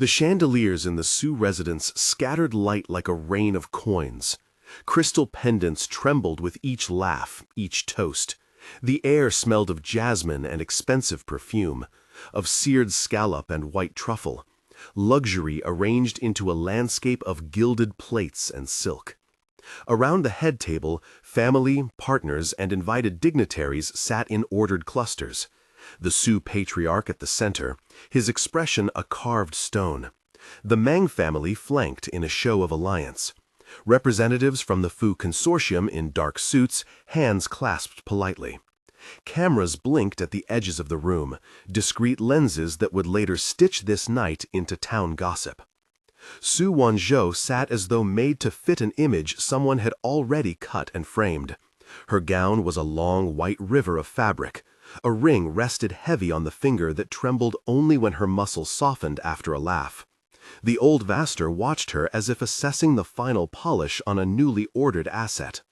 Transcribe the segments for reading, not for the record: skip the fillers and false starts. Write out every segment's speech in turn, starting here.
The chandeliers in the Sioux residence scattered light like a rain of coins. Crystal pendants trembled with each laugh, each toast. The air smelled of jasmine and expensive perfume, of seared scallop and white truffle, luxury arranged into a landscape of gilded plates and silk. Around the head table, family, partners, and invited dignitaries sat in ordered clusters. The Sioux patriarch at the center, his expression a carved stone. The Meng family flanked in a show of alliance. Representatives from the Fu consortium in dark suits, hands clasped politely. Cameras blinked at the edges of the room, discreet lenses that would later stitch this night into town gossip. Su Wanzhou sat as though made to fit an image someone had already cut and framed. Her gown was a long white river of fabric. A ring rested heavy on the finger that trembled only when her muscles softened after a laugh. The old Vaster watched her as if assessing the final polish on a newly ordered asset.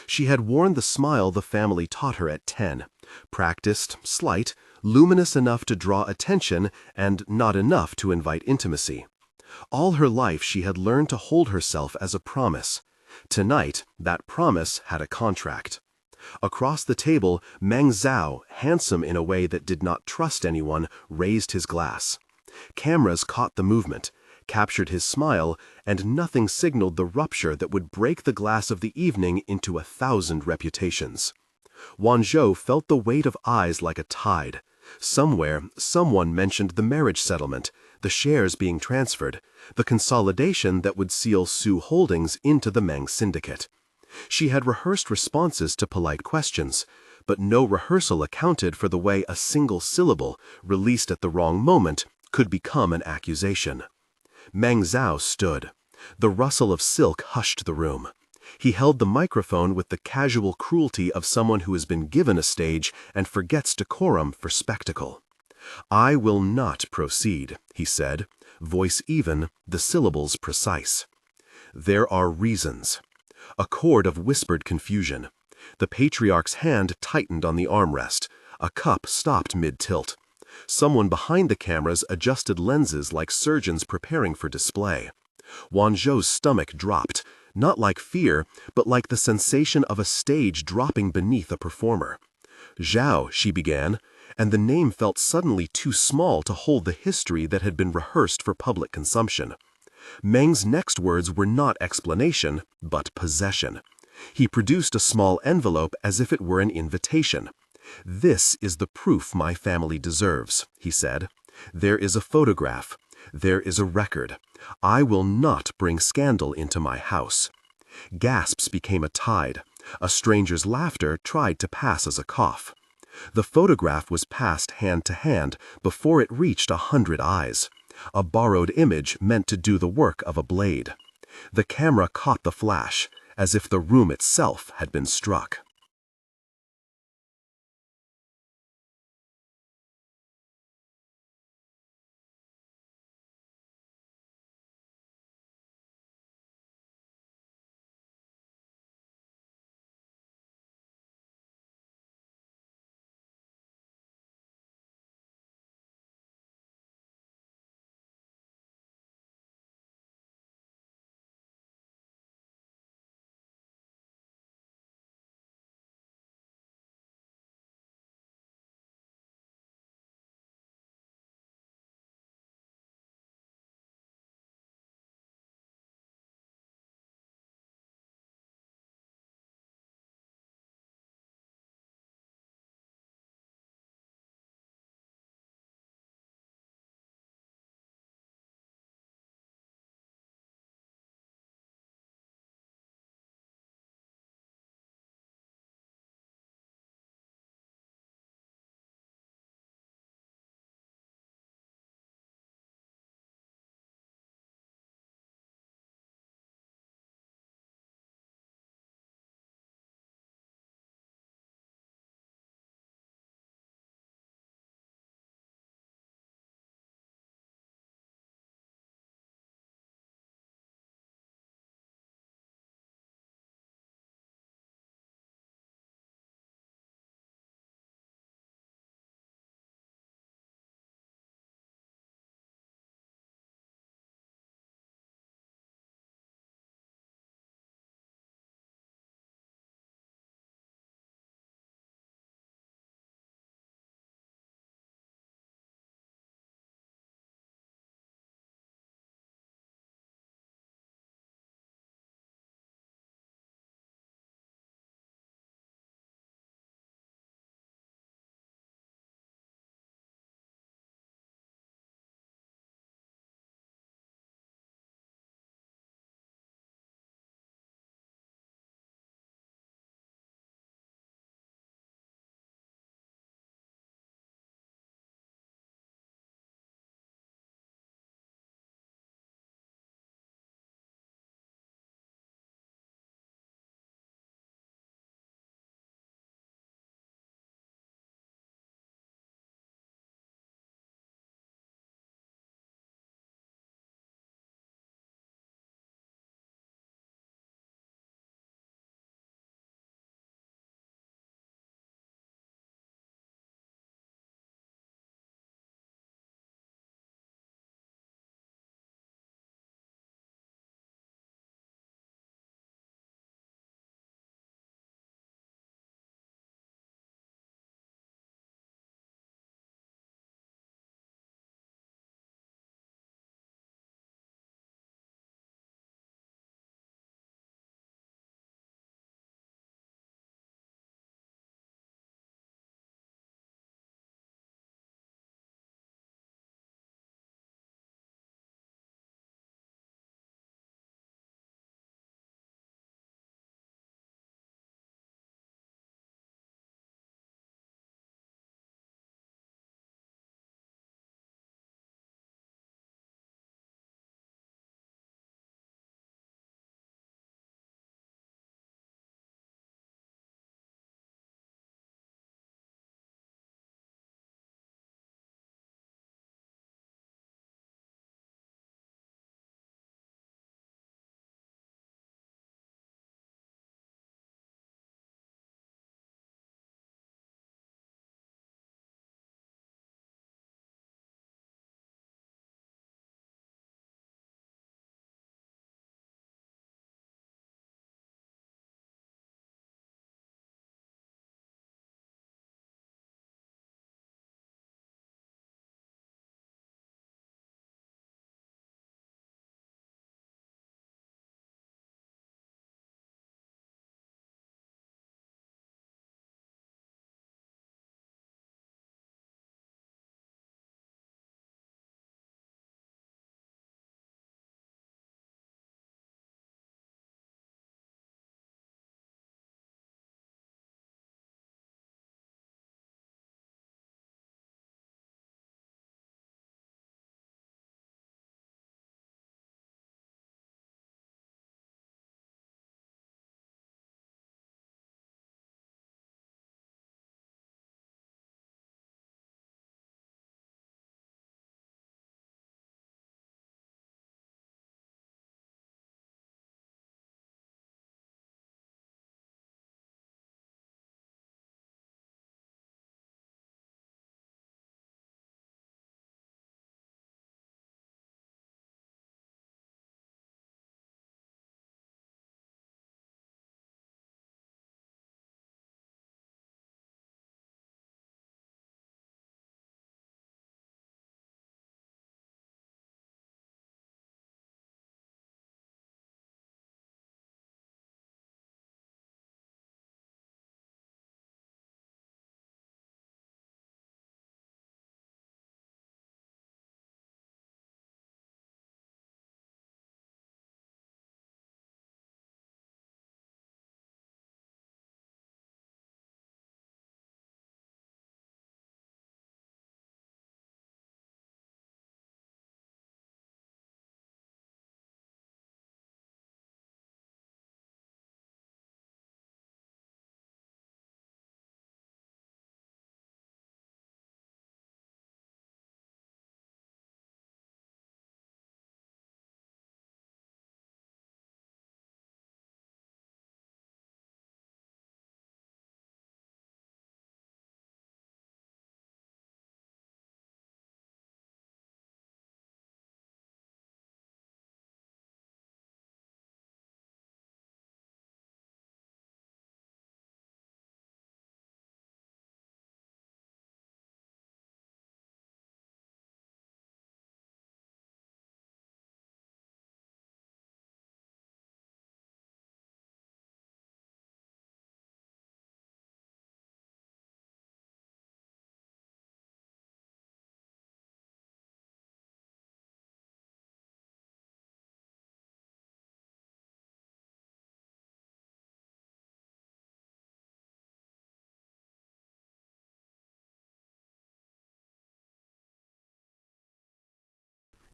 She had worn the smile the family taught her at 10, practiced, slight, luminous enough to draw attention and not enough to invite intimacy. All her life she had learned to hold herself as a promise. Tonight, that promise had a contract. Across the table, Meng Zhao, handsome in a way that did not trust anyone, raised his glass. Cameras caught the movement, captured his smile, and nothing signaled the rupture that would break the glass of the evening into 1,000 reputations. Wanzhou felt the weight of eyes like a tide. Somewhere, someone mentioned the marriage settlement, the shares being transferred, the consolidation that would seal Sioux Holdings into the Meng syndicate. She had rehearsed responses to polite questions, but no rehearsal accounted for the way a single syllable, released at the wrong moment, could become an accusation. Meng Zhao stood. The rustle of silk hushed the room. He held the microphone with the casual cruelty of someone who has been given a stage and forgets decorum for spectacle. "I will not proceed," he said, voice even, the syllables precise. "There are reasons." A chord of whispered confusion. The patriarch's hand tightened on the armrest. A cup stopped mid-tilt. Someone behind the cameras adjusted lenses like surgeons preparing for display. Wanzhou's stomach dropped, not like fear, but like the sensation of a stage dropping beneath a performer. "Zhao," she began, and the name felt suddenly too small to hold the history that had been rehearsed for public consumption. Meng's next words were not explanation, but possession. He produced a small envelope as if it were an invitation. "This is the proof my family deserves," he said. "There is a photograph. There is a record. I will not bring scandal into my house." Gasps became a tide. A stranger's laughter tried to pass as a cough. The photograph was passed hand to hand before it reached 100 eyes. A borrowed image meant to do the work of a blade. The camera caught the flash, as if the room itself had been struck.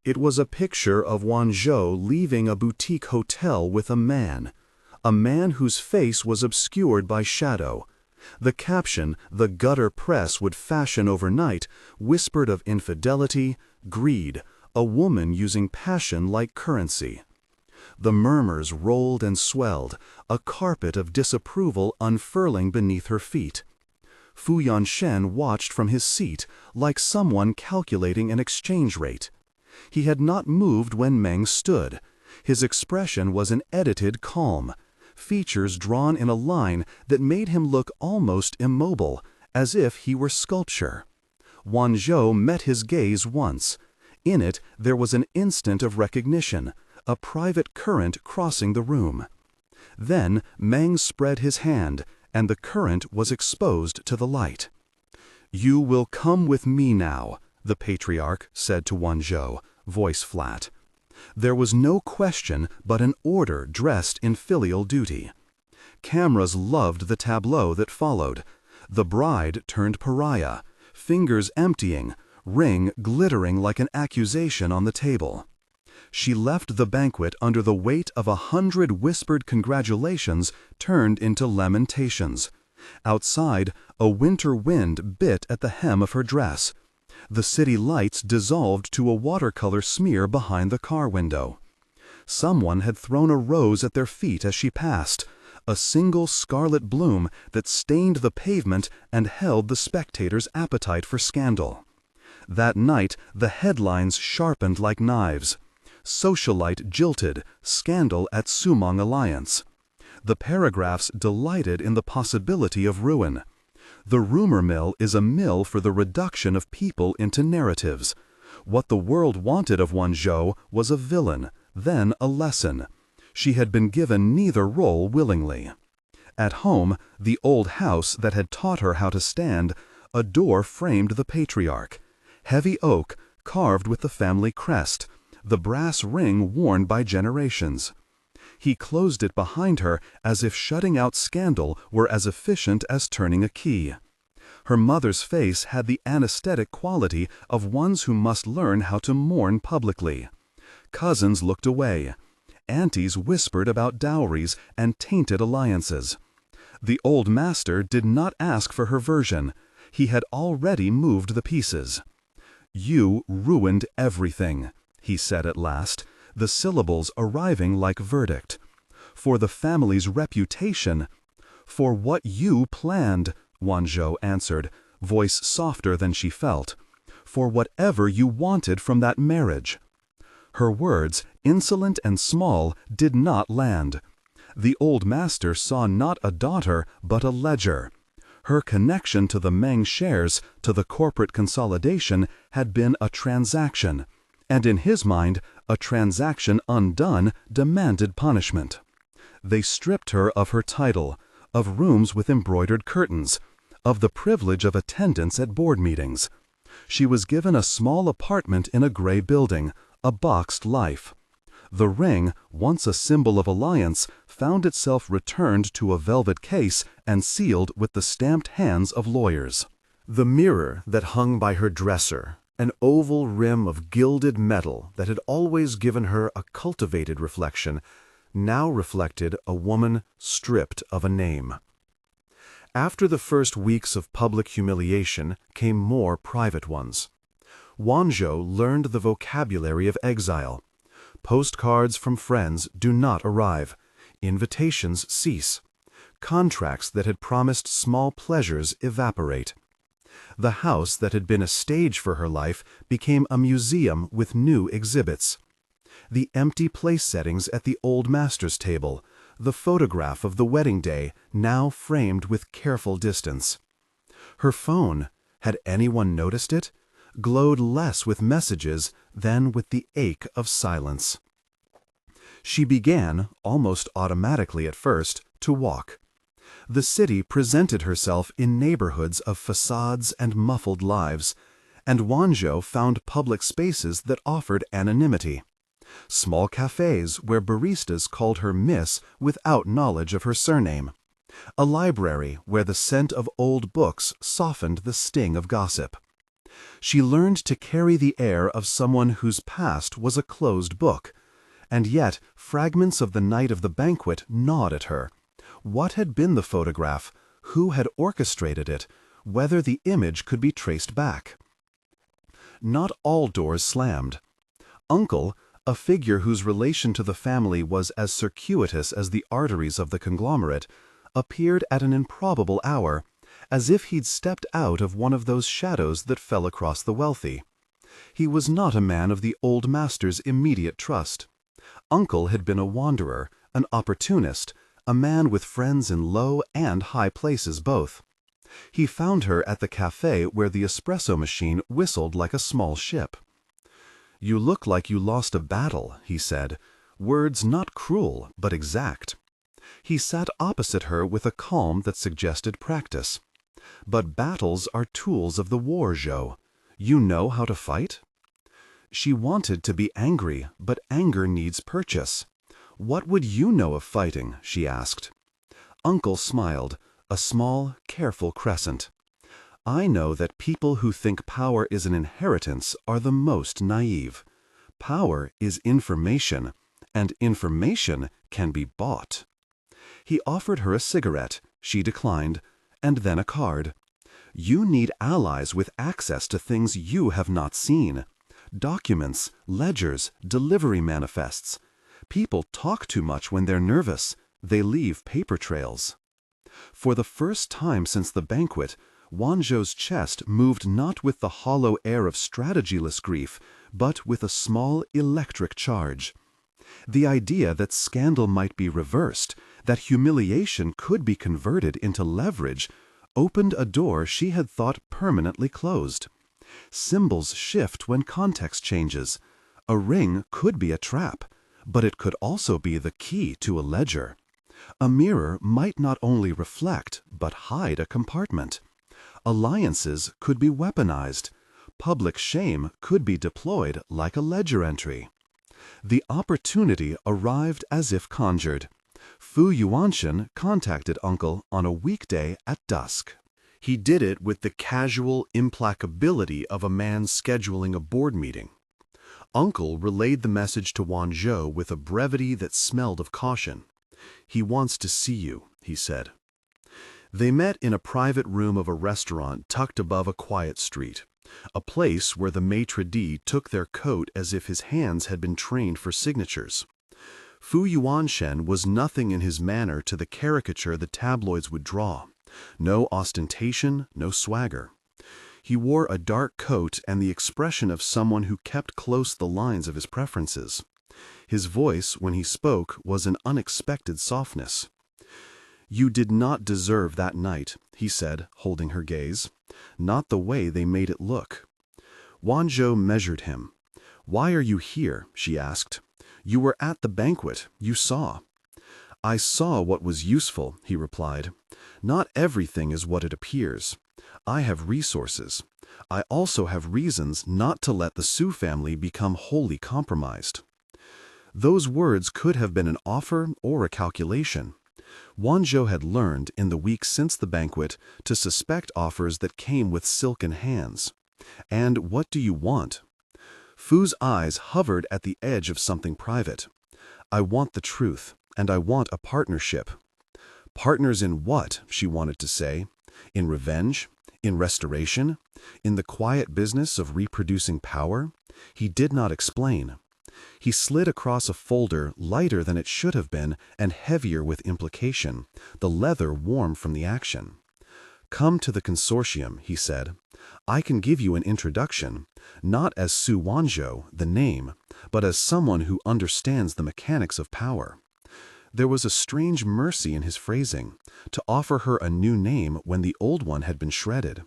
It was a picture of Wanzhou leaving a boutique hotel with a man whose face was obscured by shadow. The caption the gutter press would fashion overnight whispered of infidelity, greed, a woman using passion like currency. The murmurs rolled and swelled, a carpet of disapproval unfurling beneath her feet. Fu Yanshen watched from his seat like someone calculating an exchange rate. He had not moved when Meng stood. His expression was an edited calm, features drawn in a line that made him look almost immobile, as if he were sculpture. Wanzhou met his gaze once. In it there was an instant of recognition, a private current crossing the room. Then Meng spread his hand, and the current was exposed to the light. "You will come with me now," the patriarch said to Wanzhou, voice flat. There was no question but an order dressed in filial duty. Cameras loved the tableau that followed. The bride turned pariah, fingers emptying, ring glittering like an accusation on the table. She left the banquet under the weight of 100 whispered congratulations turned into lamentations. Outside, a winter wind bit at the hem of her dress. The city lights dissolved to a watercolor smear behind the car window. Someone had thrown a rose at their feet as she passed, a single scarlet bloom that stained the pavement and held the spectators' appetite for scandal. That night, the headlines sharpened like knives. Socialite jilted, scandal at Sumong Alliance. The paragraphs delighted in the possibility of ruin. The rumor mill is a mill for the reduction of people into narratives. What the world wanted of Wanzhou was a villain, then a lesson. She had been given neither role willingly. At home, the old house that had taught her how to stand, a door framed the patriarch. Heavy oak, carved with the family crest, the brass ring worn by generations. He closed it behind her as if shutting out scandal were as efficient as turning a key. Her mother's face had the anesthetic quality of ones who must learn how to mourn publicly. Cousins looked away. Aunties whispered about dowries and tainted alliances. The old master did not ask for her version. He had already moved the pieces. "You ruined everything," he said at last, the syllables arriving like verdict. "For the family's reputation." "For what you planned," Wanzhou answered, voice softer than she felt. "For whatever you wanted from that marriage." Her words, insolent and small, did not land. The old master saw not a daughter, but a ledger. Her connection to the Meng shares, to the corporate consolidation, had been a transaction. And in his mind, a transaction undone demanded punishment. They stripped her of her title, of rooms with embroidered curtains, of the privilege of attendance at board meetings. She was given a small apartment in a gray building, a boxed life. The ring, once a symbol of alliance, found itself returned to a velvet case and sealed with the stamped hands of lawyers. The mirror that hung by her dresser, an oval rim of gilded metal that had always given her a cultivated reflection, now reflected a woman stripped of a name. After the first weeks of public humiliation came more private ones. Wanzhou learned the vocabulary of exile. Postcards from friends do not arrive. Invitations cease. Contracts that had promised small pleasures evaporate. The house that had been a stage for her life became a museum with new exhibits. The empty place settings at the old master's table, the photograph of the wedding day, now framed with careful distance. Her phone, had anyone noticed it, glowed less with messages than with the ache of silence. She began, almost automatically at first, to walk. The city presented herself in neighborhoods of facades and muffled lives, and Wanzhou found public spaces that offered anonymity. Small cafes where baristas called her Miss without knowledge of her surname. A library where the scent of old books softened the sting of gossip. She learned to carry the air of someone whose past was a closed book. And yet, fragments of the night of the banquet gnawed at her. What had been the photograph? Who had orchestrated it? Whether the image could be traced back. Not all doors slammed. Uncle, a figure whose relation to the family was as circuitous as the arteries of the conglomerate, appeared at an improbable hour, as if he'd stepped out of one of those shadows that fell across the wealthy. He was not a man of the old master's immediate trust. Uncle had been a wanderer, an opportunist, a man with friends in low and high places both. He found her at the cafe where the espresso machine whistled like a small ship. "You look like you lost a battle," he said, words not cruel but exact. He sat opposite her with a calm that suggested practice. "But battles are tools of the war, Jo. You know how to fight?" She wanted to be angry, but anger needs purchase. "What would you know of fighting?" she asked. Uncle smiled, a small, careful crescent. "I know that people who think power is an inheritance are the most naive. Power is information, and information can be bought." He offered her a cigarette. She declined, and then a card. "You need allies with access to things you have not seen. Documents, ledgers, delivery manifests. People talk too much when they're nervous. They leave paper trails." For the first time since the banquet, Wanzhou's chest moved not with the hollow air of strategyless grief, but with a small electric charge. The idea that scandal might be reversed, that humiliation could be converted into leverage, opened a door she had thought permanently closed. Symbols shift when context changes. A ring could be a trap, but it could also be the key to a ledger. A mirror might not only reflect, but hide a compartment. Alliances could be weaponized. Public shame could be deployed like a ledger entry. The opportunity arrived as if conjured. Fu Yuanshan contacted Uncle on a weekday at dusk. He did it with the casual implacability of a man scheduling a board meeting. Uncle relayed the message to Wanzhou with a brevity that smelled of caution. "He wants to see you," he said. They met in a private room of a restaurant tucked above a quiet street, a place where the maitre d' took their coat as if his hands had been trained for signatures. Fu Yuanshan was nothing in his manner to the caricature the tabloids would draw. No ostentation, no swagger. He wore a dark coat and the expression of someone who kept close the lines of his preferences. His voice, when he spoke, was an unexpected softness. "You did not deserve that night," he said, holding her gaze. "Not the way they made it look." Wanzhou measured him. "Why are you here?" she asked. "You were at the banquet. You saw." "I saw what was useful," he replied. "Not everything is what it appears. I have resources. I also have reasons not to let the Su family become wholly compromised." Those words could have been an offer or a calculation. Wanzhou had learned, in the weeks since the banquet, to suspect offers that came with silken hands. "And what do you want?" Fu's eyes hovered at the edge of something private. "I want the truth, and I want a partnership." Partners in what, she wanted to say. In revenge? In restoration? In the quiet business of reproducing power? He did not explain. He slid across a folder lighter than it should have been and heavier with implication, the leather warm from the action. "Come to the consortium," he said. "I can give you an introduction, not as Su Wanzhou, the name, but as someone who understands the mechanics of power." There was a strange mercy in his phrasing, to offer her a new name when the old one had been shredded.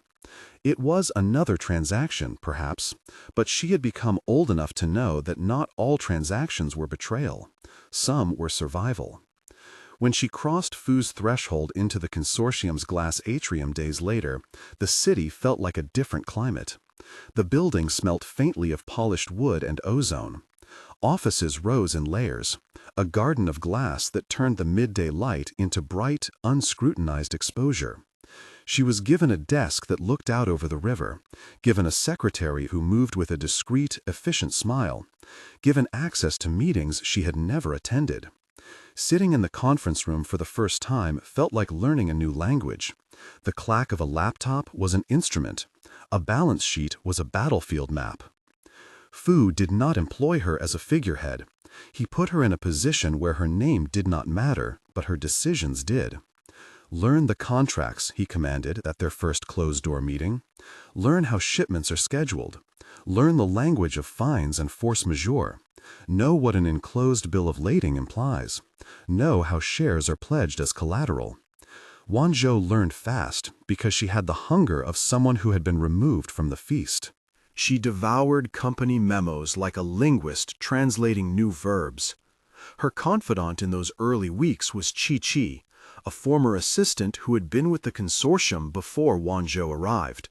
It was another transaction, perhaps, but she had become old enough to know that not all transactions were betrayal. Some were survival. When she crossed Fu's threshold into the consortium's glass atrium days later, the city felt like a different climate. The building smelt faintly of polished wood and ozone. Offices rose in layers, a garden of glass that turned the midday light into bright, unscrutinized exposure. She was given a desk that looked out over the river, given a secretary who moved with a discreet, efficient smile, given access to meetings she had never attended. Sitting in the conference room for the first time felt like learning a new language. The clack of a laptop was an instrument. A balance sheet was a battlefield map. Fu did not employ her as a figurehead. He put her in a position where her name did not matter, but her decisions did. Learn the contracts, he commanded at their first closed-door meeting. Learn how shipments are scheduled. Learn the language of fines and force majeure. Know what an enclosed bill of lading implies. Know how shares are pledged as collateral. Wanzhou learned fast because she had the hunger of someone who had been removed from the feast. She devoured company memos like a linguist translating new verbs. Her confidant in those early weeks was Chi-Chi, a former assistant who had been with the consortium before Wanzhou arrived.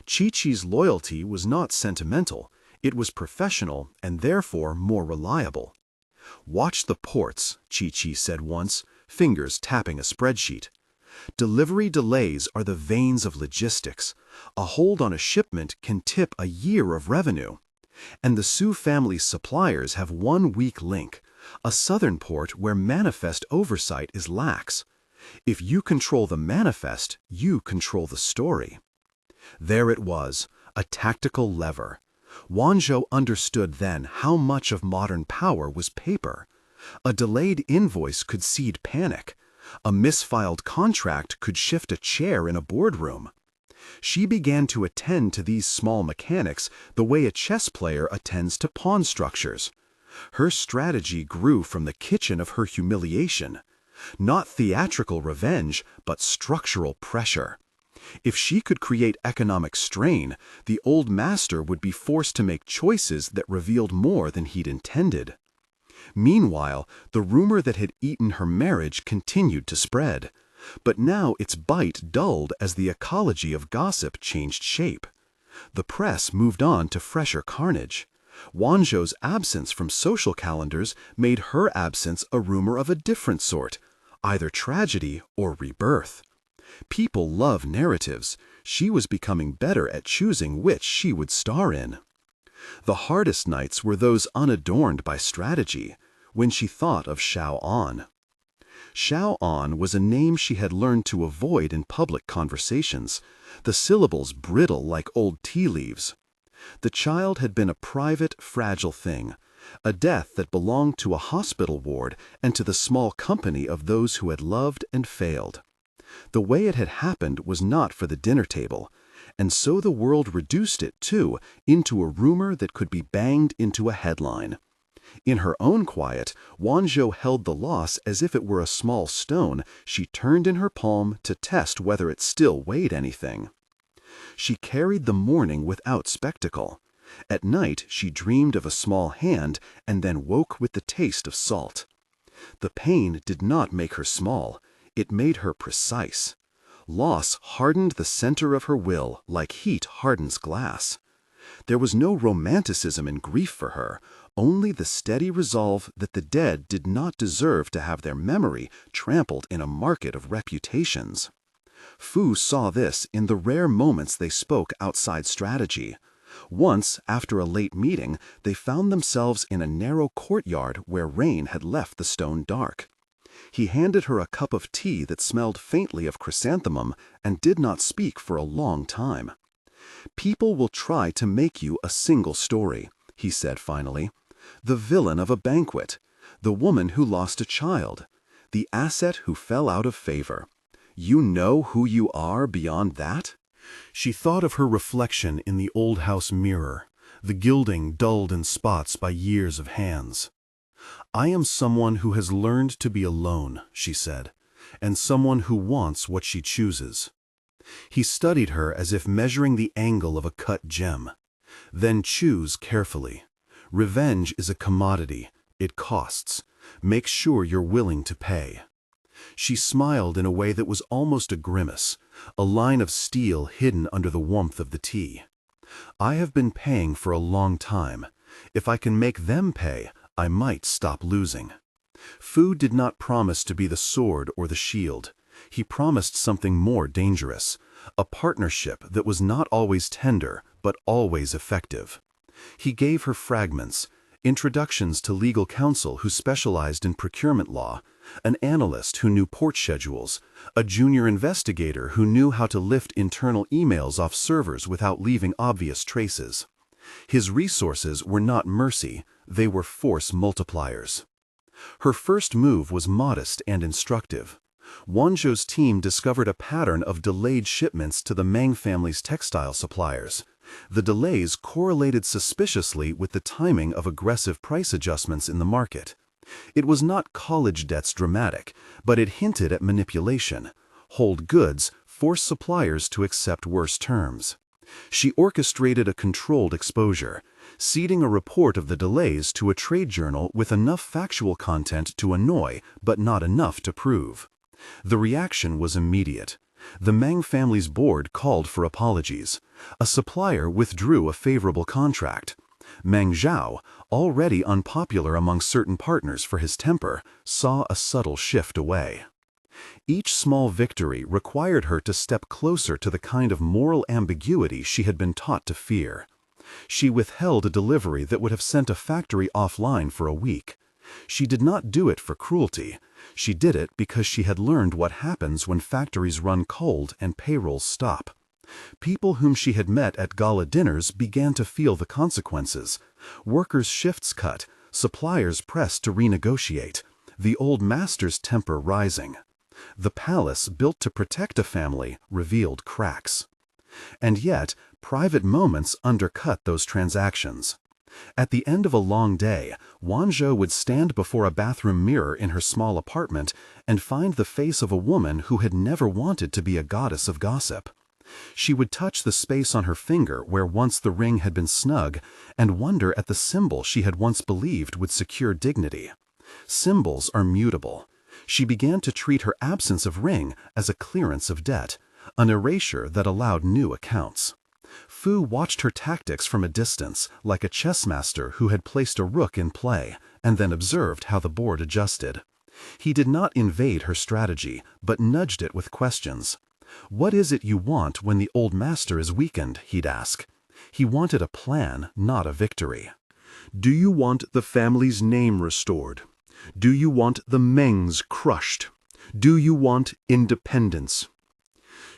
Chi-Chi's loyalty was not sentimental, it was professional and therefore more reliable. "Watch the ports," Chi-Chi said once, fingers tapping a spreadsheet. "Delivery delays are the veins of logistics. A hold on a shipment can tip a year of revenue. And the Su family's suppliers have one weak link, a southern port where manifest oversight is lax. If you control the manifest, you control the story." There it was, a tactical lever. Wanzhou understood then how much of modern power was paper. A delayed invoice could seed panic. A misfiled contract could shift a chair in a boardroom. She began to attend to these small mechanics the way a chess player attends to pawn structures. Her strategy grew from the kitchen of her humiliation. Not theatrical revenge, but structural pressure. If she could create economic strain, the old master would be forced to make choices that revealed more than he'd intended. Meanwhile, the rumor that had eaten her marriage continued to spread. But now its bite dulled as the ecology of gossip changed shape. The press moved on to fresher carnage. Wanzhou's absence from social calendars made her absence a rumor of a different sort, either tragedy or rebirth. People love narratives. She was becoming better at choosing which she would star in. The hardest nights were those unadorned by strategy, when she thought of Xiao An. Xiao An was a name she had learned to avoid in public conversations, the syllables brittle like old tea leaves. The child had been a private, fragile thing, a death that belonged to a hospital ward and to the small company of those who had loved and failed. The way it had happened was not for the dinner table, and so the world reduced it, too, into a rumor that could be banged into a headline. In her own quiet, Wanzhou held the loss as if it were a small stone she turned in her palm to test whether it still weighed anything. She carried the morning without spectacle. At night she dreamed of a small hand and then woke with the taste of salt. The pain did not make her small, it made her precise. Loss hardened the center of her will like heat hardens glass. There was no romanticism in grief for her, only the steady resolve that the dead did not deserve to have their memory trampled in a market of reputations. Fu saw this in the rare moments they spoke outside strategy. Once, after a late meeting, they found themselves in a narrow courtyard where rain had left the stone dark. He handed her a cup of tea that smelled faintly of chrysanthemum and did not speak for a long time. "People will try to make you a single story," he said finally. "The villain of a banquet, the woman who lost a child, the asset who fell out of favor. You know who you are beyond that?" She thought of her reflection in the old house mirror, the gilding dulled in spots by years of hands. "I am someone who has learned to be alone," she said, "and someone who wants what she chooses." He studied her as if measuring the angle of a cut gem. "Then choose carefully. Revenge is a commodity. It costs. Make sure you're willing to pay." She smiled in a way that was almost a grimace, a line of steel hidden under the warmth of the tea. "I have been paying for a long time. If I can make them pay, I might stop losing." Fu did not promise to be the sword or the shield. He promised something more dangerous, a partnership that was not always tender, but always effective. He gave her fragments, introductions to legal counsel who specialized in procurement law, an analyst who knew port schedules, a junior investigator who knew how to lift internal emails off servers without leaving obvious traces. His resources were not mercy, they were force multipliers. Her first move was modest and instructive. Wanzhou's team discovered a pattern of delayed shipments to the Meng family's textile suppliers. The delays correlated suspiciously with the timing of aggressive price adjustments in the market. It was not college debts dramatic, but it hinted at manipulation. Hold goods, force suppliers to accept worse terms. She orchestrated a controlled exposure, seeding a report of the delays to a trade journal with enough factual content to annoy, but not enough to prove. The reaction was immediate. The Meng family's board called for apologies. A supplier withdrew a favorable contract. Meng Zhao, already unpopular among certain partners for his temper, saw a subtle shift away. Each small victory required her to step closer to the kind of moral ambiguity she had been taught to fear. She withheld a delivery that would have sent a factory offline for a week. She did not do it for cruelty. She did it because she had learned what happens when factories run cold and payrolls stop. People whom she had met at gala dinners began to feel the consequences. Workers' shifts cut, suppliers pressed to renegotiate, the old master's temper rising. The palace built to protect a family revealed cracks. And yet, private moments undercut those transactions. At the end of a long day, Wanzhou would stand before a bathroom mirror in her small apartment and find the face of a woman who had never wanted to be a goddess of gossip. She would touch the space on her finger where once the ring had been snug and wonder at the symbol she had once believed would secure dignity. Symbols are mutable. She began to treat her absence of ring as a clearance of debt, an erasure that allowed new accounts. Fu watched her tactics from a distance, like a chess master who had placed a rook in play, and then observed how the board adjusted. He did not invade her strategy, but nudged it with questions. "What is it you want when the old master is weakened?" he'd ask. He wanted a plan, not a victory. Do you want the family's name restored? Do you want the Mengs crushed? Do you want independence?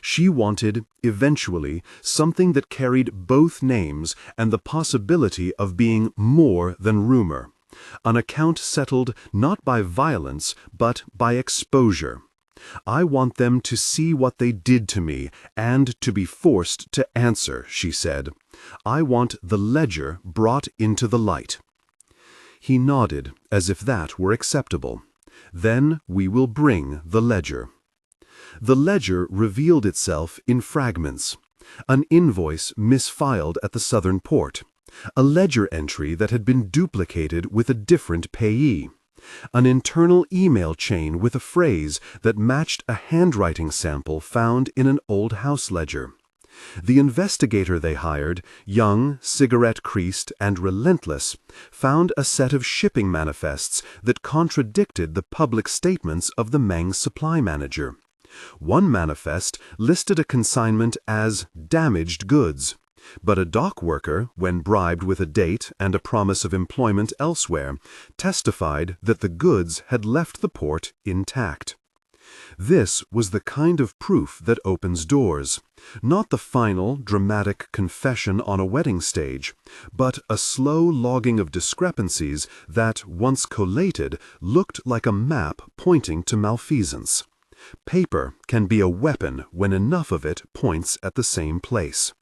She wanted, eventually, something that carried both names and the possibility of being more than rumor. An account settled not by violence, but by exposure. I want them to see what they did to me and to be forced to answer, she said. I want the ledger brought into the light. He nodded, as if that were acceptable. Then we will bring the ledger. The ledger revealed itself in fragments. An invoice misfiled at the southern port. A ledger entry that had been duplicated with a different payee. An internal email chain with a phrase that matched a handwriting sample found in an old house ledger. The investigator they hired, young, cigarette-creased, and relentless, found a set of shipping manifests that contradicted the public statements of the Meng supply manager. One manifest listed a consignment as damaged goods, but a dock worker, when bribed with a date and a promise of employment elsewhere, testified that the goods had left the port intact. This was the kind of proof that opens doors, not the final, dramatic confession on a wedding stage, but a slow logging of discrepancies that, once collated, looked like a map pointing to malfeasance. Paper can be a weapon when enough of it points at the same place.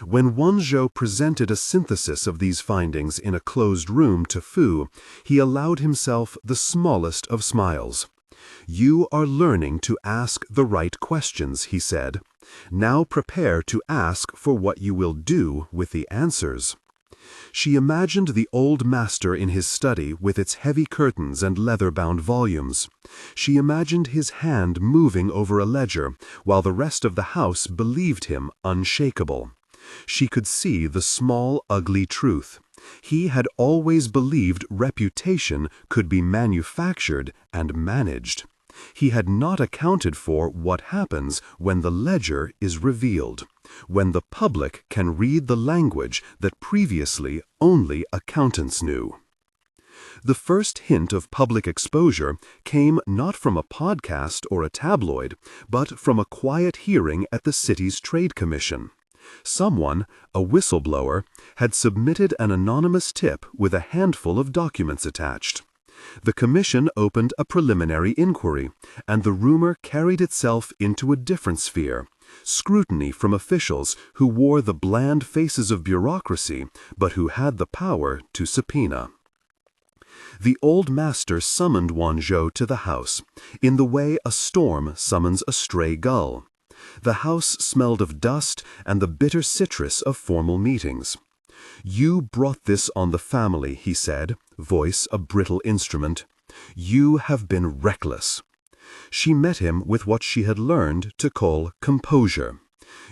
When Wanzhou presented a synthesis of these findings in a closed room to Fu, he allowed himself the smallest of smiles. "You are learning to ask the right questions," he said. "Now prepare to ask for what you will do with the answers." She imagined the old master in his study with its heavy curtains and leather-bound volumes. She imagined his hand moving over a ledger, while the rest of the house believed him unshakable. She could see the small, ugly truth. He had always believed reputation could be manufactured and managed. He had not accounted for what happens when the ledger is revealed, when the public can read the language that previously only accountants knew. The first hint of public exposure came not from a podcast or a tabloid, but from a quiet hearing at the city's trade commission. Someone, a whistleblower, had submitted an anonymous tip with a handful of documents attached. The commission opened a preliminary inquiry, and the rumor carried itself into a different sphere: scrutiny from officials who wore the bland faces of bureaucracy, but who had the power to subpoena. The old master summoned Wanzhou to the house, in the way a storm summons a stray gull. The house smelled of dust and the bitter citrus of formal meetings. "You brought this on the family," he said, voice a brittle instrument. "You have been reckless." She met him with what she had learned to call composure.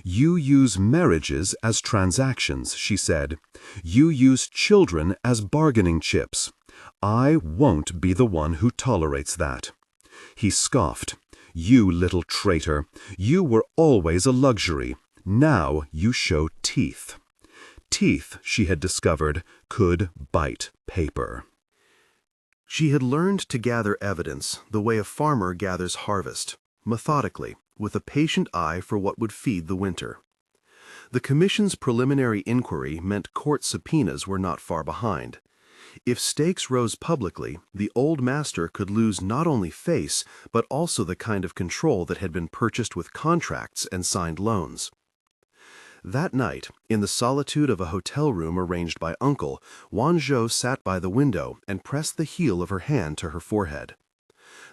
"You use marriages as transactions," she said. "You use children as bargaining chips. I won't be the one who tolerates that." He scoffed. "You little traitor, you were always a luxury. Now you show teeth." Teeth, she had discovered, could bite paper. She had learned to gather evidence the way a farmer gathers harvest, methodically, with a patient eye for what would feed the winter. The commission's preliminary inquiry meant court subpoenas were not far behind. If stakes rose publicly, the old master could lose not only face, but also the kind of control that had been purchased with contracts and signed loans. That night, in the solitude of a hotel room arranged by Uncle, Wanzhou sat by the window and pressed the heel of her hand to her forehead.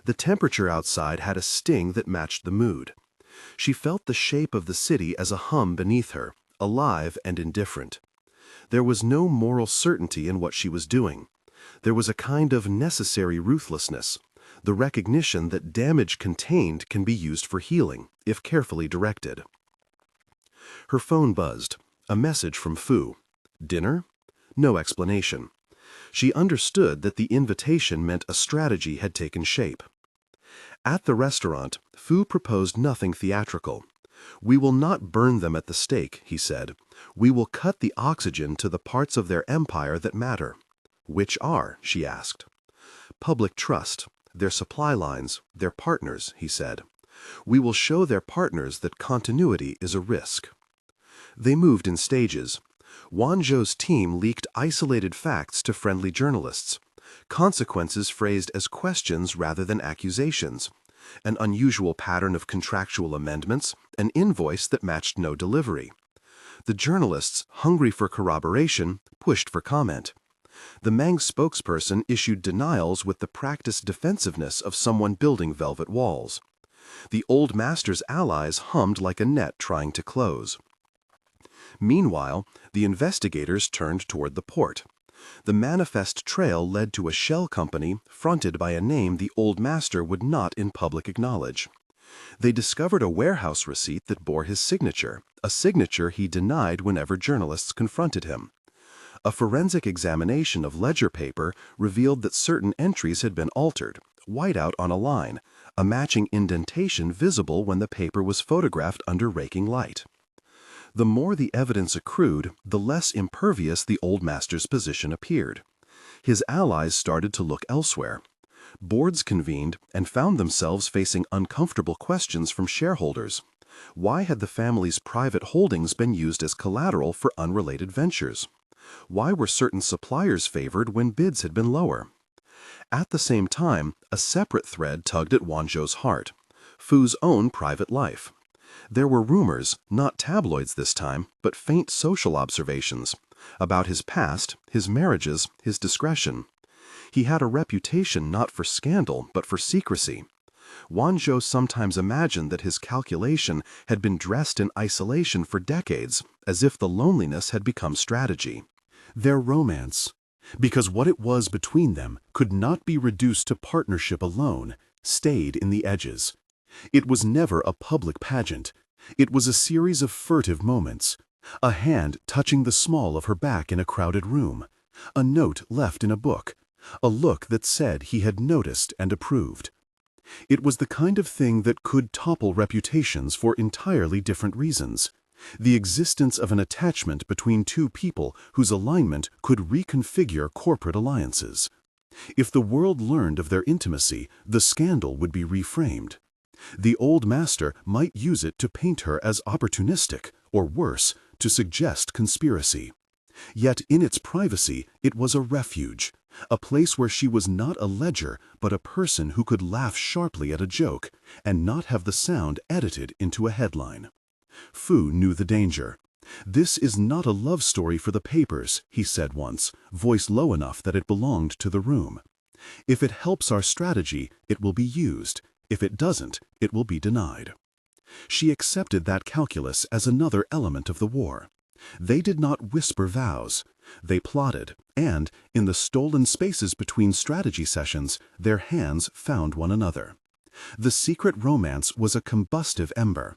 The temperature outside had a sting that matched the mood. She felt the shape of the city as a hum beneath her, alive and indifferent. There was no moral certainty in what she was doing. There was a kind of necessary ruthlessness, the recognition that damage contained can be used for healing, if carefully directed. Her phone buzzed. A message from Fu. Dinner? No explanation. She understood that the invitation meant a strategy had taken shape. At the restaurant, Fu proposed nothing theatrical. "We will not burn them at the stake," he said. "We will cut the oxygen to the parts of their empire that matter." "Which are?" she asked. "Public trust, their supply lines, their partners," he said. "We will show their partners that continuity is a risk." They moved in stages. Wanzhou's team leaked isolated facts to friendly journalists. Consequences phrased as questions rather than accusations. An unusual pattern of contractual amendments, an invoice that matched no delivery. The journalists, hungry for corroboration, pushed for comment. The Meng spokesperson issued denials with the practiced defensiveness of someone building velvet walls. The old master's allies hummed like a net trying to close. Meanwhile, the investigators turned toward the port. The manifest trail led to a shell company fronted by a name the old master would not in public acknowledge. They discovered a warehouse receipt that bore his signature, a signature he denied whenever journalists confronted him. A forensic examination of ledger paper revealed that certain entries had been altered, white out on a line, a matching indentation visible when the paper was photographed under raking light. The more the evidence accrued, the less impervious the old master's position appeared. His allies started to look elsewhere. Boards convened and found themselves facing uncomfortable questions from shareholders. Why had the family's private holdings been used as collateral for unrelated ventures? Why were certain suppliers favored when bids had been lower? At the same time, a separate thread tugged at Wanzhou's heart: Fu's own private life. There were rumors, not tabloids this time, but faint social observations, about his past, his marriages, his discretion. He had a reputation not for scandal, but for secrecy. Wanzhou sometimes imagined that his calculation had been dressed in isolation for decades, as if the loneliness had become strategy. Their romance, because what it was between them could not be reduced to partnership alone, stayed in the edges. It was never a public pageant. It was a series of furtive moments. A hand touching the small of her back in a crowded room. A note left in a book. A look that said he had noticed and approved. It was the kind of thing that could topple reputations for entirely different reasons. The existence of an attachment between two people whose alignment could reconfigure corporate alliances. If the world learned of their intimacy, the scandal would be reframed. The old master might use it to paint her as opportunistic, or worse, to suggest conspiracy. Yet in its privacy, it was a refuge, a place where she was not a ledger, but a person who could laugh sharply at a joke and not have the sound edited into a headline. Fu knew the danger. "This is not a love story for the papers," he said once, voice low enough that it belonged to the room. "If it helps our strategy, it will be used. If it doesn't, it will be denied." She accepted that calculus as another element of the war. They did not whisper vows. They plotted, and, in the stolen spaces between strategy sessions, their hands found one another. The secret romance was a combustive ember.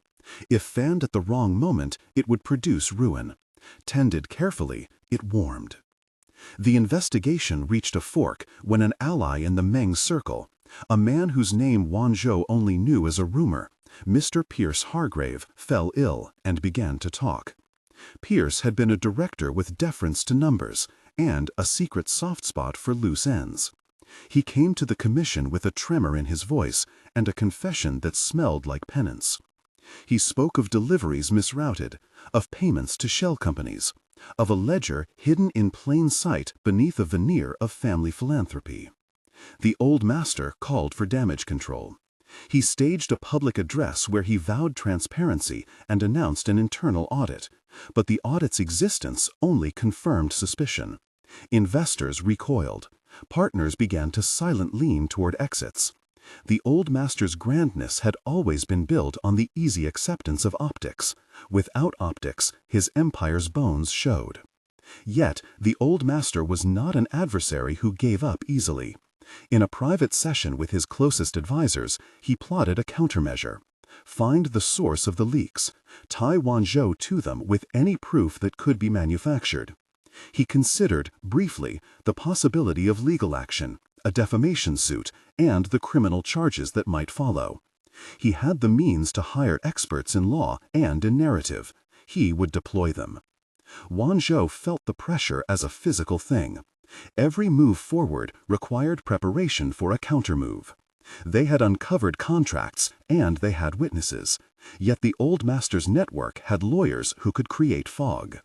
If fanned at the wrong moment, it would produce ruin. Tended carefully, it warmed. The investigation reached a fork when an ally in the Meng circle, a man whose name Wanzhou only knew as a rumor, Mr. Pierce Hargrave, fell ill and began to talk. Pierce had been a director with deference to numbers and a secret soft spot for loose ends. He came to the commission with a tremor in his voice and a confession that smelled like penance. He spoke of deliveries misrouted, of payments to shell companies, of a ledger hidden in plain sight beneath a veneer of family philanthropy. The old master called for damage control. He staged a public address where he vowed transparency and announced an internal audit, but the audit's existence only confirmed suspicion. Investors recoiled. Partners began to silently lean toward exits. The old master's grandness had always been built on the easy acceptance of optics. Without optics, his empire's bones showed. Yet, the old master was not an adversary who gave up easily. In a private session with his closest advisors, he plotted a countermeasure. Find the source of the leaks. Tie Wanzhou to them with any proof that could be manufactured. He considered, briefly, the possibility of legal action, a defamation suit, and the criminal charges that might follow. He had the means to hire experts in law and in narrative. He would deploy them. Wanzhou felt the pressure as a physical thing. Every move forward required preparation for a countermove. They had uncovered contracts, and they had witnesses. Yet the old master's network had lawyers who could create fog.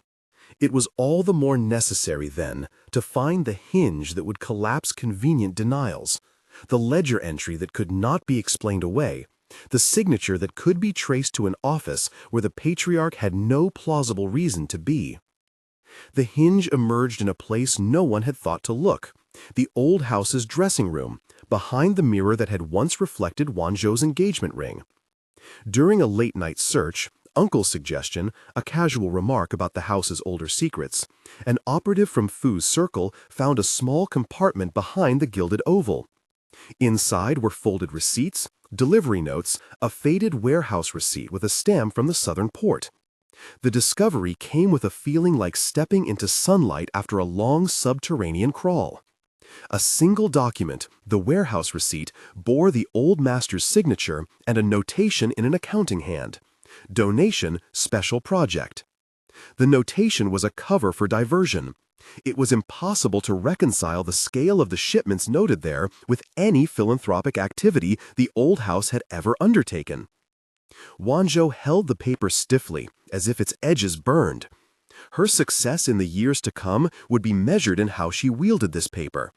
It was all the more necessary, then, to find the hinge that would collapse convenient denials, the ledger entry that could not be explained away, the signature that could be traced to an office where the patriarch had no plausible reason to be. The hinge emerged in a place no one had thought to look, the old house's dressing room, behind the mirror that had once reflected Wanzhou's engagement ring. During a late-night search, Uncle's suggestion, a casual remark about the house's older secrets, an operative from Fu's circle found a small compartment behind the gilded oval. Inside were folded receipts, delivery notes, a faded warehouse receipt with a stamp from the southern port. The discovery came with a feeling like stepping into sunlight after a long subterranean crawl. A single document, the warehouse receipt, bore the old master's signature and a notation in an accounting hand. Donation, special project. The notation was a cover for diversion. It was impossible to reconcile the scale of the shipments noted there with any philanthropic activity the old house had ever undertaken. Wanzhou held the paper stiffly, as if its edges burned. Her success in the years to come would be measured in how she wielded this paper.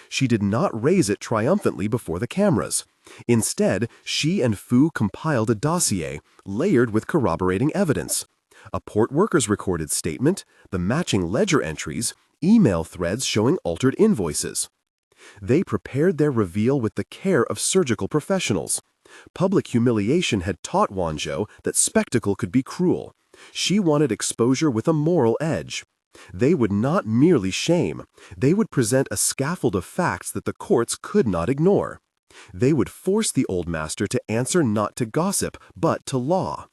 She did not raise it triumphantly before the cameras. Instead, she and Fu compiled a dossier, layered with corroborating evidence. A port worker's recorded statement, the matching ledger entries, email threads showing altered invoices. They prepared their reveal with the care of surgical professionals. Public humiliation had taught Wanzhou that spectacle could be cruel. She wanted exposure with a moral edge. They would not merely shame. They would present a scaffold of facts that the courts could not ignore. They would force the old master to answer not to gossip, but to law.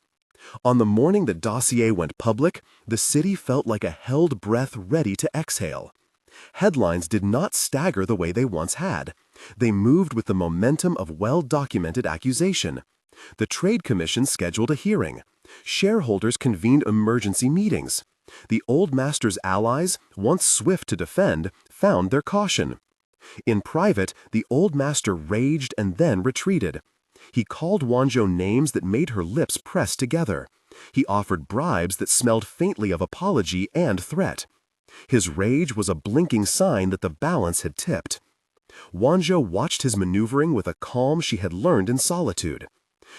On the morning the dossier went public, the city felt like a held breath ready to exhale. Headlines did not stagger the way they once had. They moved with the momentum of well-documented accusation. The Trade Commission scheduled a hearing. Shareholders convened emergency meetings. The old master's allies, once swift to defend, found their caution. In private, the old master raged and then retreated. He called Wanzhou names that made her lips press together. He offered bribes that smelled faintly of apology and threat. His rage was a blinking sign that the balance had tipped. Wanzhou watched his maneuvering with a calm she had learned in solitude.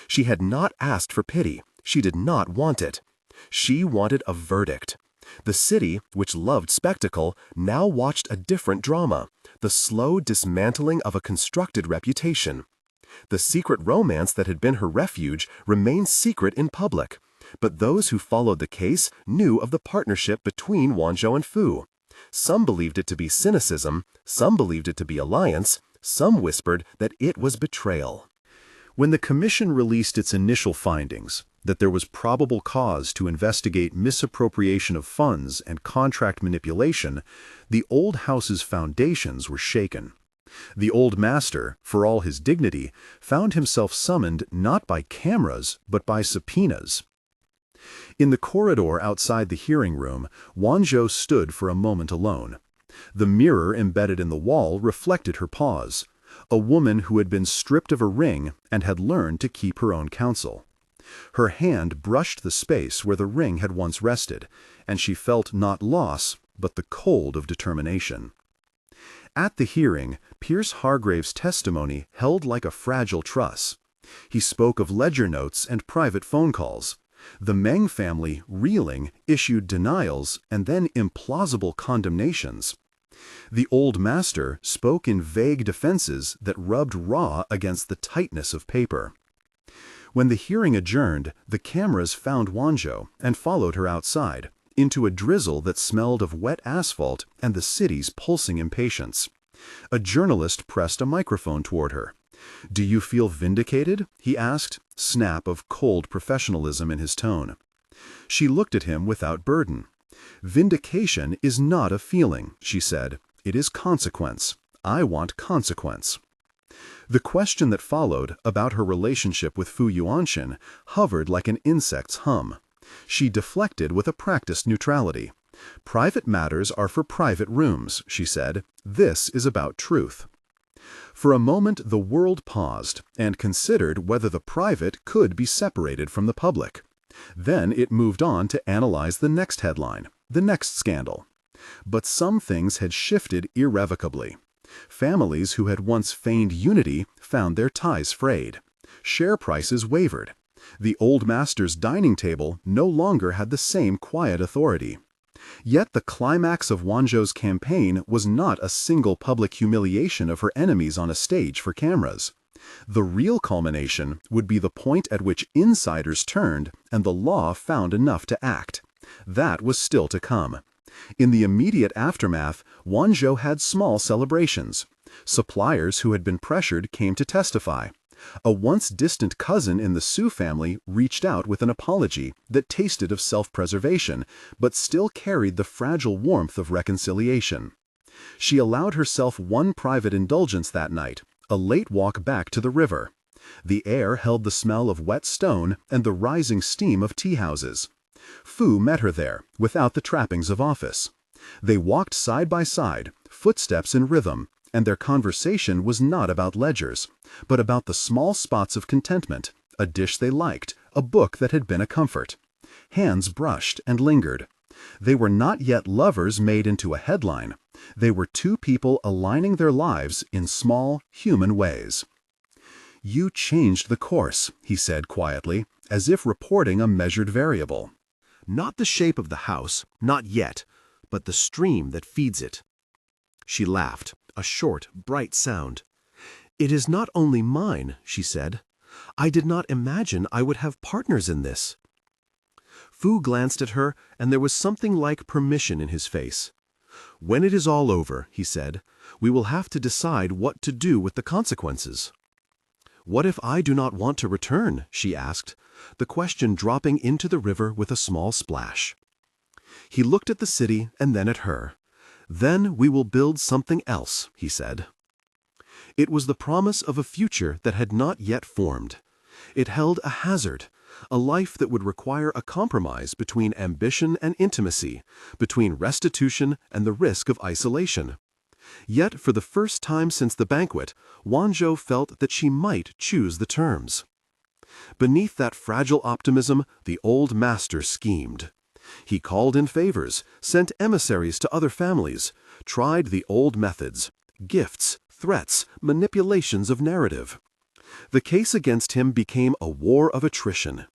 She had not asked for pity. She did not want it. She wanted a verdict. The city, which loved spectacle, now watched a different drama, the slow dismantling of a constructed reputation. The secret romance that had been her refuge remained secret in public, but those who followed the case knew of the partnership between Wanzhou and Fu. Some believed it to be cynicism, some believed it to be alliance, some whispered that it was betrayal. When the commission released its initial findings, that there was probable cause to investigate misappropriation of funds and contract manipulation, the old house's foundations were shaken. The old master, for all his dignity, found himself summoned not by cameras but by subpoenas. In the corridor outside the hearing room, Wanzhou stood for a moment alone. The mirror embedded in the wall reflected her pause, a woman who had been stripped of a ring and had learned to keep her own counsel. Her hand brushed the space where the ring had once rested, and she felt not loss, but the cold of determination. At the hearing, Pierce Hargrave's testimony held like a fragile truss. He spoke of ledger notes and private phone calls. The Meng family, reeling, issued denials and then implausible condemnations. The old master spoke in vague defenses that rubbed raw against the tightness of paper. When the hearing adjourned, the cameras found Wanzhou and followed her outside, into a drizzle that smelled of wet asphalt and the city's pulsing impatience. A journalist pressed a microphone toward her. "Do you feel vindicated?" he asked, snap of cold professionalism in his tone. She looked at him without burden. "Vindication is not a feeling," she said. "It is consequence. I want consequence." The question that followed, about her relationship with Fu Yuanxin, hovered like an insect's hum. She deflected with a practiced neutrality. "Private matters are for private rooms," she said. "This is about truth." For a moment the world paused and considered whether the private could be separated from the public. Then it moved on to analyze the next headline, the next scandal. But some things had shifted irrevocably. Families who had once feigned unity found their ties frayed. Share prices wavered. The old master's dining table no longer had the same quiet authority. Yet the climax of Wanzhou's campaign was not a single public humiliation of her enemies on a stage for cameras. The real culmination would be the point at which insiders turned and the law found enough to act. That was still to come. In the immediate aftermath, Wanzhou had small celebrations. Suppliers who had been pressured came to testify. A once distant cousin in the Su family reached out with an apology that tasted of self-preservation, but still carried the fragile warmth of reconciliation. She allowed herself one private indulgence that night, a late walk back to the river. The air held the smell of wet stone and the rising steam of tea-houses. Fu met her there, without the trappings of office. They walked side by side, footsteps in rhythm, and their conversation was not about ledgers, but about the small spots of contentment, a dish they liked, a book that had been a comfort. Hands brushed and lingered. They were not yet lovers made into a headline. They were two people aligning their lives in small, human ways. "You changed the course," he said quietly, as if reporting a measured variable. "Not the shape of the house, not yet, but the stream that feeds it." She laughed, a short, bright sound. "It is not only mine," she said. "I did not imagine I would have partners in this." Fu glanced at her, and there was something like permission in his face. "When it is all over," he said, "we will have to decide what to do with the consequences." "What if I do not want to return?" she asked, the question dropping into the river with a small splash. He looked at the city and then at her. "Then we will build something else," he said. It was the promise of a future that had not yet formed. It held a hazard, a life that would require a compromise between ambition and intimacy, between restitution and the risk of isolation. Yet, for the first time since the banquet, Wanzhou felt that she might choose the terms. Beneath that fragile optimism, the old master schemed. He called in favors, sent emissaries to other families, tried the old methods: gifts, threats, manipulations of narrative. The case against him became a war of attrition.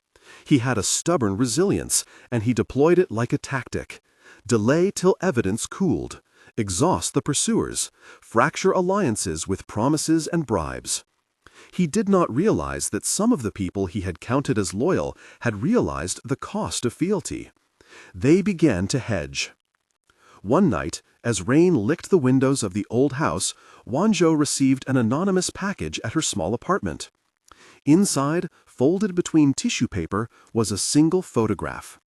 He had a stubborn resilience, and he deployed it like a tactic: delay till evidence cooled, exhaust the pursuers, fracture alliances with promises and bribes. He did not realize that some of the people he had counted as loyal had realized the cost of fealty. They began to hedge. One night, as rain licked the windows of the old house, Wanzhou received an anonymous package at her small apartment. Inside, folded between tissue paper, was a single photograph.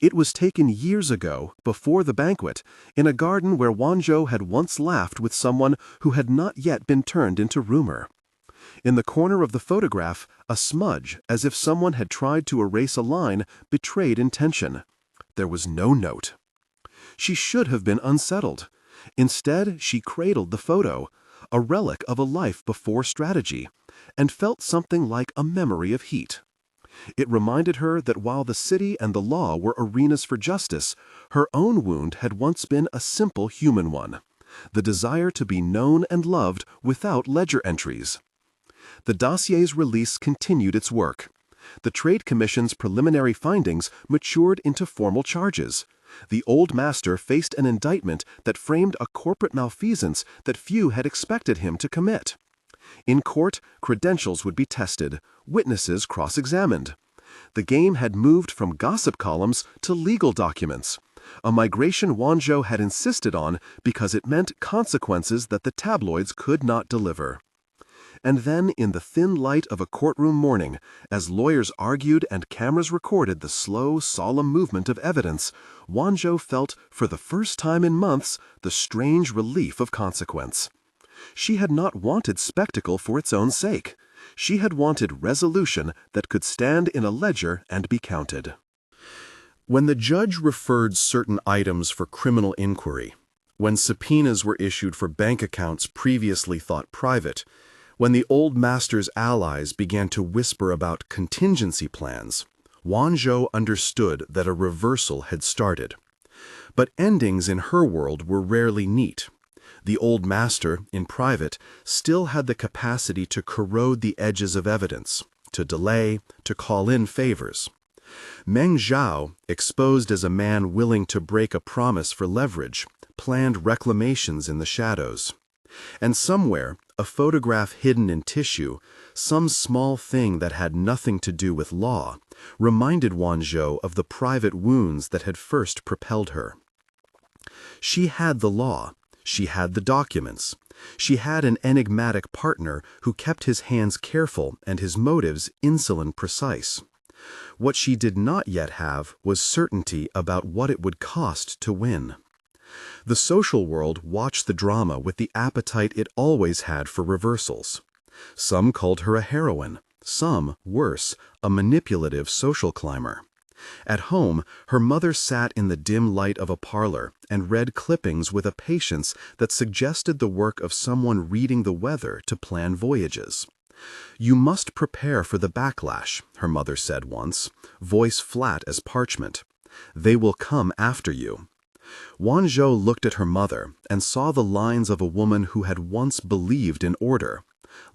It was taken years ago, before the banquet, in a garden where Wanzhou had once laughed with someone who had not yet been turned into rumor. In the corner of the photograph, a smudge, as if someone had tried to erase a line, betrayed intention. There was no note. She should have been unsettled. Instead, she cradled the photo, a relic of a life before strategy, and felt something like a memory of heat. It reminded her that while the city and the law were arenas for justice, her own wound had once been a simple human one: the desire to be known and loved without ledger entries. The dossier's release continued its work. The Trade Commission's preliminary findings matured into formal charges. The old master faced an indictment that framed a corporate malfeasance that few had expected him to commit. In court, credentials would be tested, witnesses cross-examined. The game had moved from gossip columns to legal documents, a migration Wanzhou had insisted on because it meant consequences that the tabloids could not deliver. And then, in the thin light of a courtroom morning, as lawyers argued and cameras recorded the slow, solemn movement of evidence, Wanzhou felt, for the first time in months, the strange relief of consequence. She had not wanted spectacle for its own sake. She had wanted resolution that could stand in a ledger and be counted. When the judge referred certain items for criminal inquiry, when subpoenas were issued for bank accounts previously thought private, when the old master's allies began to whisper about contingency plans, Wanzhou understood that a reversal had started. But endings in her world were rarely neat. The old master, in private, still had the capacity to corrode the edges of evidence, to delay, to call in favors. Meng Zhao, exposed as a man willing to break a promise for leverage, planned reclamations in the shadows. And somewhere, a photograph hidden in tissue, some small thing that had nothing to do with law, reminded Wanzhou of the private wounds that had first propelled her. She had the law. She had the documents. She had an enigmatic partner who kept his hands careful and his motives insulin precise. What she did not yet have was certainty about what it would cost to win. The social world watched the drama with the appetite it always had for reversals. Some called her a heroine, some, worse, a manipulative social climber. At home, her mother sat in the dim light of a parlor and read clippings with a patience that suggested the work of someone reading the weather to plan voyages. "You must prepare for the backlash," her mother said once, voice flat as parchment. "They will come after you." Wanzhou looked at her mother and saw the lines of a woman who had once believed in order.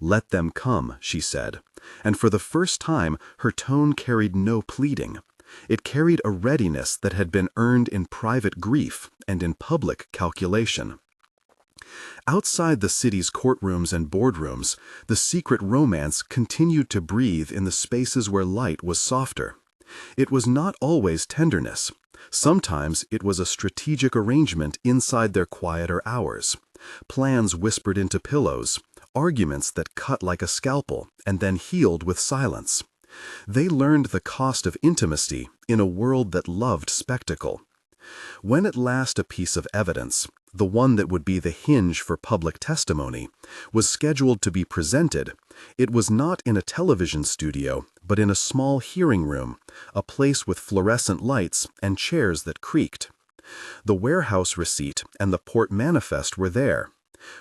"Let them come," she said, and for the first time her tone carried no pleading. It carried a readiness that had been earned in private grief and in public calculation. Outside the city's courtrooms and boardrooms, the secret romance continued to breathe in the spaces where light was softer. It was not always tenderness. Sometimes it was a strategic arrangement inside their quieter hours. Plans whispered into pillows, arguments that cut like a scalpel and then healed with silence. They learned the cost of intimacy in a world that loved spectacle. When at last a piece of evidence, the one that would be the hinge for public testimony, was scheduled to be presented, it was not in a television studio, but in a small hearing room, a place with fluorescent lights and chairs that creaked. The warehouse receipt and the port manifest were there.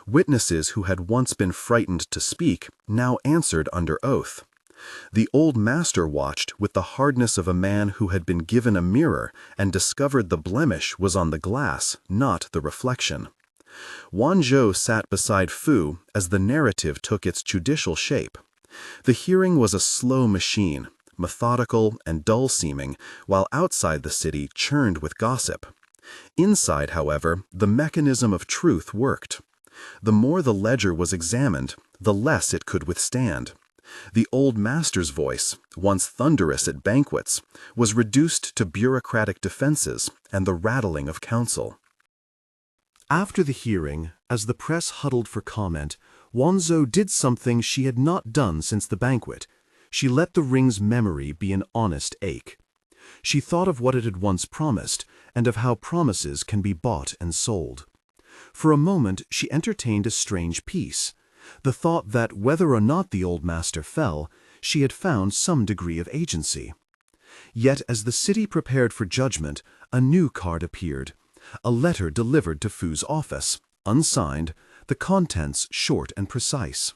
Witnesses who had once been frightened to speak now answered under oath. The old master watched with the hardness of a man who had been given a mirror and discovered the blemish was on the glass, not the reflection. Wanzhou sat beside Fu as the narrative took its judicial shape. The hearing was a slow machine, methodical and dull-seeming, while outside the city churned with gossip. Inside, however, the mechanism of truth worked. The more the ledger was examined, the less it could withstand. The old master's voice, once thunderous at banquets, was reduced to bureaucratic defenses and the rattling of counsel. After the hearing, as the press huddled for comment, Wanzhou did something she had not done since the banquet. She let the ring's memory be an honest ache. She thought of what it had once promised, and of how promises can be bought and sold. For a moment she entertained a strange peace, the thought that whether or not the old master fell, she had found some degree of agency. Yet as the city prepared for judgment, a new card appeared, a letter delivered to Fu's office, unsigned, the contents short and precise.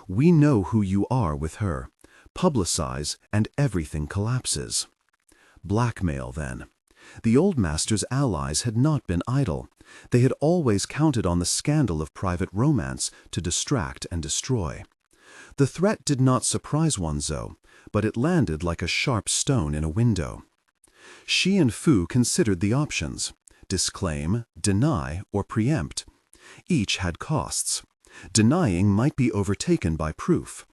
"We know who you are with her. Publicize and everything collapses." Blackmail, then. The old master's allies had not been idle. They had always counted on the scandal of private romance to distract and destroy. The threat did not surprise Wanzhou, but it landed like a sharp stone in a window. She and Fu considered the options: disclaim, deny, or preempt. Each had costs. Denying might be overtaken by proof.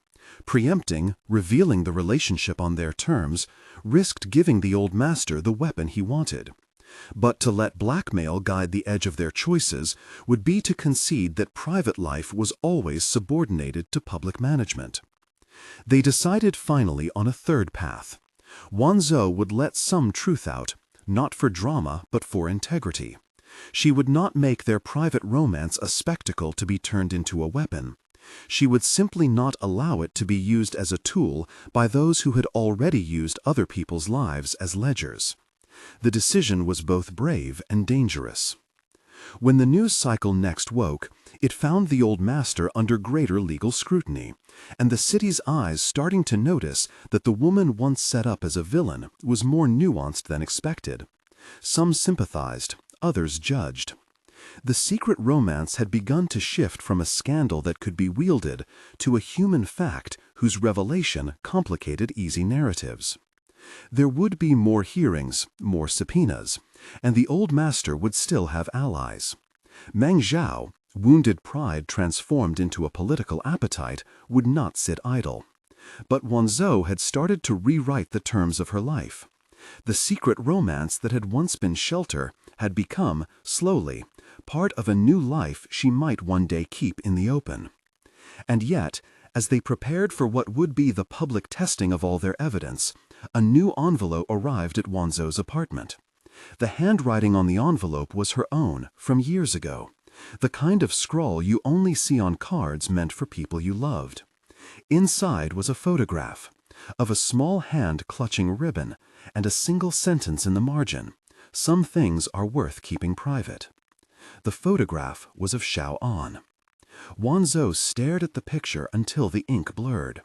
Preempting, revealing the relationship on their terms, risked giving the old master the weapon he wanted. But to let blackmail guide the edge of their choices would be to concede that private life was always subordinated to public management. They decided finally on a third path. Wanzhou would let some truth out, not for drama but for integrity. She would not make their private romance a spectacle to be turned into a weapon. She would simply not allow it to be used as a tool by those who had already used other people's lives as ledgers. The decision was both brave and dangerous. When the news cycle next woke, it found the old master under greater legal scrutiny, and the city's eyes starting to notice that the woman once set up as a villain was more nuanced than expected. Some sympathized, others judged. The secret romance had begun to shift from a scandal that could be wielded to a human fact whose revelation complicated easy narratives. There would be more hearings, more subpoenas, and the old master would still have allies. Meng Zhao, wounded pride transformed into a political appetite, would not sit idle. But Wanzhou had started to rewrite the terms of her life. The secret romance that had once been shelter had become, slowly, part of a new life she might one day keep in the open. And yet, as they prepared for what would be the public testing of all their evidence, a new envelope arrived at Wanzhou's apartment. The handwriting on the envelope was her own, from years ago, the kind of scrawl you only see on cards meant for people you loved. Inside was a photograph of a small hand clutching ribbon and a single sentence in the margin: "Some things are worth keeping private." The photograph was of Xiao An. Wanzhou stared at the picture until the ink blurred.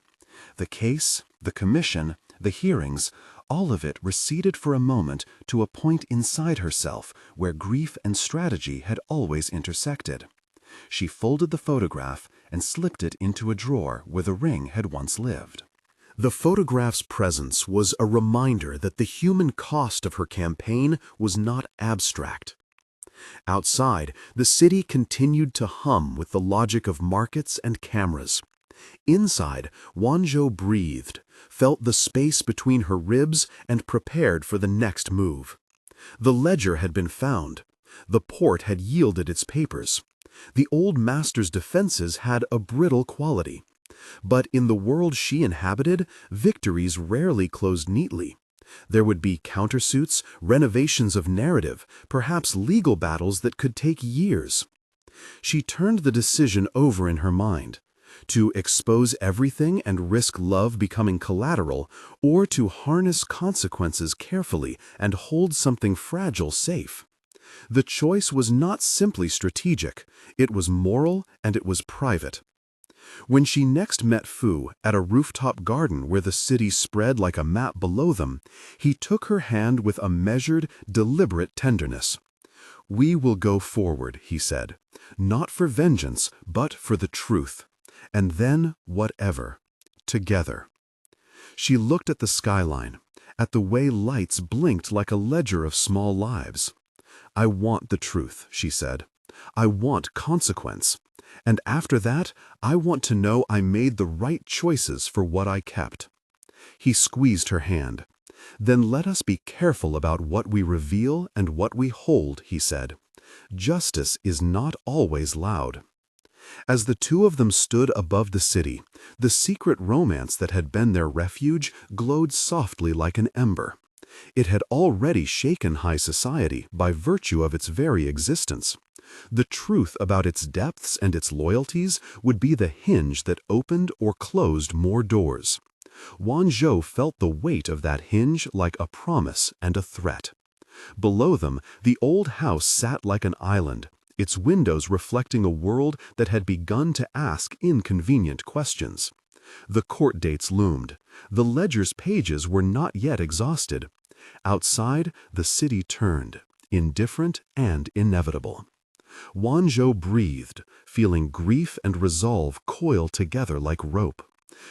The case, the commission, the hearings, all of it receded for a moment to a point inside herself where grief and strategy had always intersected. She folded the photograph and slipped it into a drawer where the ring had once lived. The photograph's presence was a reminder that the human cost of her campaign was not abstract. Outside, the city continued to hum with the logic of markets and cameras. Inside, Wanzhou breathed, felt the space between her ribs, and prepared for the next move. The ledger had been found. The port had yielded its papers. The old master's defenses had a brittle quality. But in the world she inhabited, victories rarely closed neatly. There would be countersuits, renovations of narrative, perhaps legal battles that could take years. She turned the decision over in her mind. To expose everything and risk love becoming collateral, or to harness consequences carefully and hold something fragile safe. The choice was not simply strategic, it was moral and it was private. When she next met Fu at a rooftop garden where the city spread like a map below them, he took her hand with a measured, deliberate tenderness. "We will go forward," he said, "not for vengeance, but for the truth. And then whatever. Together." She looked at the skyline, at the way lights blinked like a ledger of small lives. "I want the truth," she said. "I want consequence. And after that, I want to know I made the right choices for what I kept." He squeezed her hand. "Then let us be careful about what we reveal and what we hold," he said. "Justice is not always loud." As the two of them stood above the city, the secret romance that had been their refuge glowed softly like an ember. It had already shaken high society by virtue of its very existence. The truth about its depths and its loyalties would be the hinge that opened or closed more doors. Wanzhou felt the weight of that hinge like a promise and a threat. Below them, the old house sat like an island, its windows reflecting a world that had begun to ask inconvenient questions. The court dates loomed. The ledger's pages were not yet exhausted. Outside, the city turned, indifferent and inevitable. Wanzhou breathed, feeling grief and resolve coil together like rope.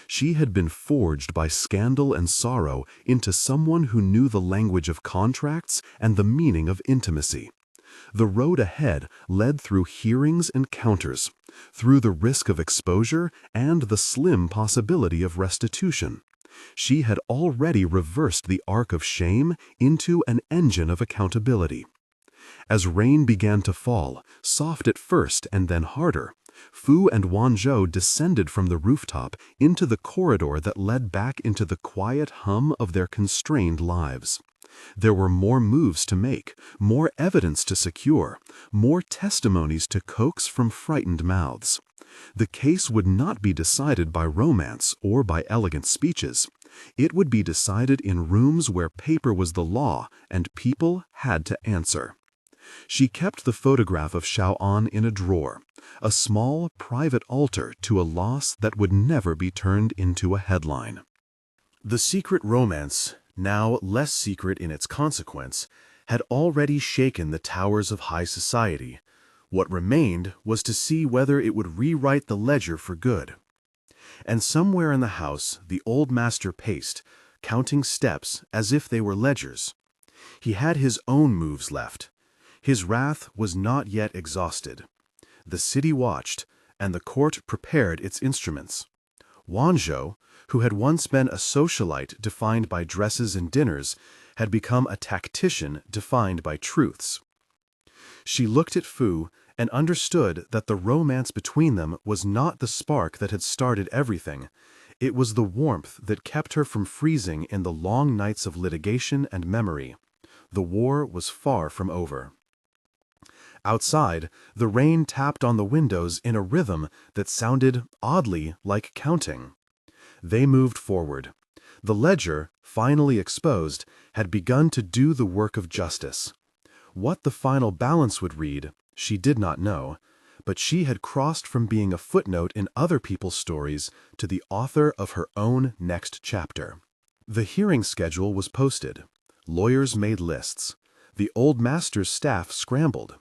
She had been forged by scandal and sorrow into someone who knew the language of contracts and the meaning of intimacy. The road ahead led through hearings and counters, through the risk of exposure and the slim possibility of restitution. She had already reversed the arc of shame into an engine of accountability. As rain began to fall, soft at first and then harder, Fu and Wanzhou descended from the rooftop into the corridor that led back into the quiet hum of their constrained lives. There were more moves to make, more evidence to secure, more testimonies to coax from frightened mouths. The case would not be decided by romance or by elegant speeches. It would be decided in rooms where paper was the law and people had to answer. She kept the photograph of Xiao'an in a drawer, a small, private altar to a loss that would never be turned into a headline. The secret romance, now less secret in its consequence, had already shaken the towers of high society. What remained was to see whether it would rewrite the ledger for good. And somewhere in the house, the old master paced, counting steps as if they were ledgers. He had his own moves left. His wrath was not yet exhausted. The city watched, and the court prepared its instruments. Wanzhou, who had once been a socialite defined by dresses and dinners, had become a tactician defined by truths. She looked at Fu and understood that the romance between them was not the spark that had started everything. It was the warmth that kept her from freezing in the long nights of litigation and memory. The war was far from over. Outside, the rain tapped on the windows in a rhythm that sounded oddly like counting. They moved forward. The ledger, finally exposed, had begun to do the work of justice. What the final balance would read, she did not know, but she had crossed from being a footnote in other people's stories to the author of her own next chapter. The hearing schedule was posted. Lawyers made lists. The old master's staff scrambled.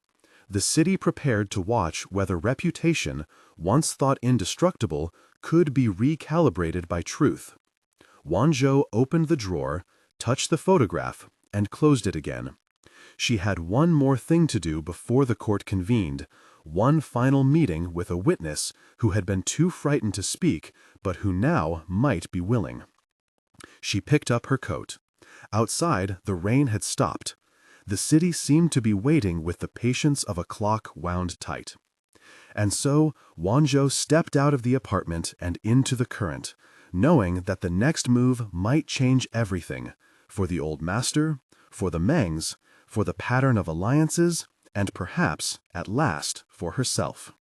The city prepared to watch whether reputation, once thought indestructible, could be recalibrated by truth. Wanzhou opened the drawer, touched the photograph, and closed it again. She had one more thing to do before the court convened, one final meeting with a witness who had been too frightened to speak, but who now might be willing. She picked up her coat. Outside, the rain had stopped. The city seemed to be waiting with the patience of a clock wound tight. And so Wanzhou stepped out of the apartment and into the current, knowing that the next move might change everything, For the old master, for the Mengs, for the pattern of alliances, and perhaps, at last, for herself.